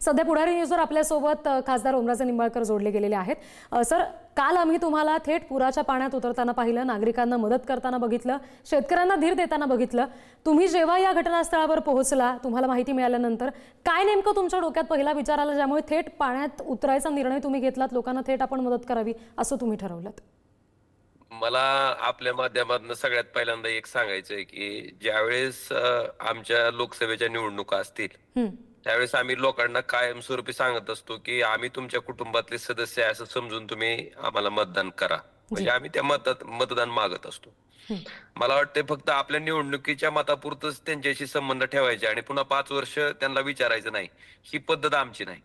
सध्या पुढारी न्यूजवर आपल्यासोबत खासदार ओमराजे निंबाळकर जोडले गेलेले आहेत. सर, काल आम्ही तुम्हाला थेट पुराच्या पाण्यात उतरताना पाहिलं, नागरिकांना मदत करताना बघितलं, शेतकऱ्यांना धीर देताना बघितलं. तुम्ही जेव्हा या घटनास्थळावर पोहोचला, तुम्हाला माहिती मिळाल्यानंतर काय नेमकं तुमच्या डोक्यात पहिला विचार आला, ज्यामुळे थेट पाण्यात उतरायचा निर्णय तुम्ही घेतलात, लोकांना थेट आपण मदत करावी असं तुम्ही ठरवलं? मला आपल्या माध्यमातून सगळ्यात पहिल्यांदा एक सांगायचंय की ज्यावेळेस आमच्या लोकसभेच्या निवडणुका असतील त्यावेळेस आम्ही लोकांना कायमस्वरूपी सांगत असतो की आम्ही तुमच्या कुटुंबातले सदस्य आहे असं समजून तुम्ही आम्हाला मतदान करा. म्हणजे आम्ही त्या मतदान मागत असतो. मला वाटतं फक्त आपल्या निवडणुकीच्या मतापुरतच त्यांच्याशी संबंध ठेवायचे आणि पुन्हा 5 वर्ष त्यांना विचारायचं नाही, ही पद्धत आमची नाही.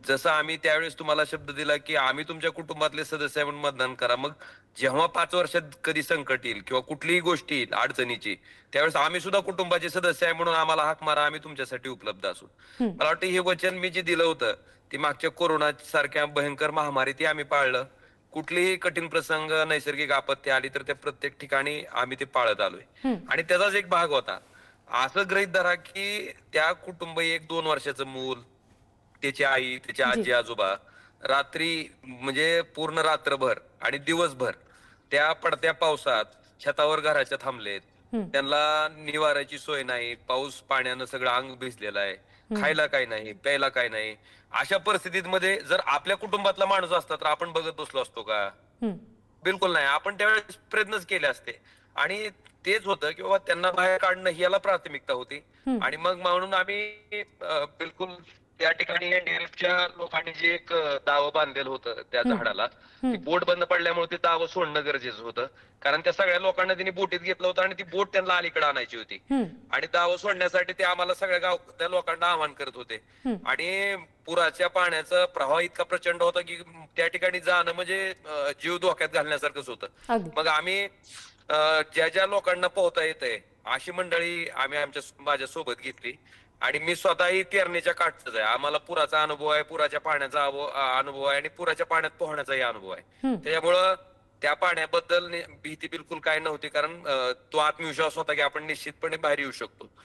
जसं आम्ही त्यावेळेस तुम्हाला शब्द दिला की आम्ही तुमच्या कुटुंबातले सदस्य आहे म्हणून मतदान करा, मग जेव्हा 5 वर्षात कधी संकट येईल किंवा कुठलीही गोष्ट येईल अडचणीची, त्यावेळेस आम्ही सुद्धा कुटुंबाचे सदस्य आहे म्हणून आम्हाला हाक मारा, आम्ही तुमच्यासाठी उपलब्ध असू. मला वाटतं हे वचन मी जे दिलं होतं ते मागच्या कोरोना सारख्या भयंकर महामारी ती आम्ही पाळलं. कुठलीही कठीण प्रसंग नैसर्गिक आपत्ती आली तर त्या प्रत्येक ठिकाणी आम्ही ते पाळत आलोय आणि त्याचाच एक भाग होता. असं गृहीत धरा की त्या कुटुंब 1-2 वर्षाचं मूल, त्याची आई, त्याचे आजी आजोबा रात्री म्हणजे पूर्ण रात्रभर आणि दिवसभर त्या पडत्या पावसात छतावर घराच्या थांबलेत. त्यांना निवाराची सोय नाही, पाऊस पाण्यानं सगळं अंग भिजलेलं आहे, खायला काही नाही, प्यायला काही नाही. अशा परिस्थितीमध्ये जर आपल्या कुटुंबातला माणूस असता तर आपण बघत बसलो असतो का? बिलकुल नाही. आपण त्यावेळेस प्रयत्नच केले असते आणि तेच होतं की बाबा त्यांना बाहेर काढणं ही याला प्राथमिकता होती. आणि मग म्हणून आम्ही बिलकुल त्या ठिकाणी एनडीआरएफच्या लोकांनी जे एक दावं बांधलेलं होतं त्या झाडाला, बोट बंद पडल्यामुळे ते दावं सोडणं गरजेचं होतं. कारण त्या सगळ्या लोकांना त्यांनी बोटीत घेतलं होतं आणि ती बोट त्यांना अलीकडे आणायची होती आणि दावं सोडण्यासाठी ते आम्हाला सगळ्या त्या लोकांना आवाहन करत होते. आणि पुराच्या पाण्याचा प्रवाह इतका प्रचंड होता की त्या ठिकाणी जाणं म्हणजे जीव धोक्यात घालण्यासारखंच होतं. मग आम्ही ज्या ज्या लोकांना पोहता येतंय अशी मंडळी आम्ही माझ्या सोबत घेतली आणि मी स्वतःही पेरणीच्या काठच आहे. आम्हाला पुराचा अनुभव आहे, पुराच्या पाण्याचा अनुभव आहे आणि पुराच्या पाण्यात पोहण्याचाही अनुभव आहे. त्याच्यामुळं त्या पाण्याबद्दल भीती बिलकुल काय नव्हती, कारण तो आत्मविश्वास होता की आपण निश्चितपणे बाहेर येऊ शकतो.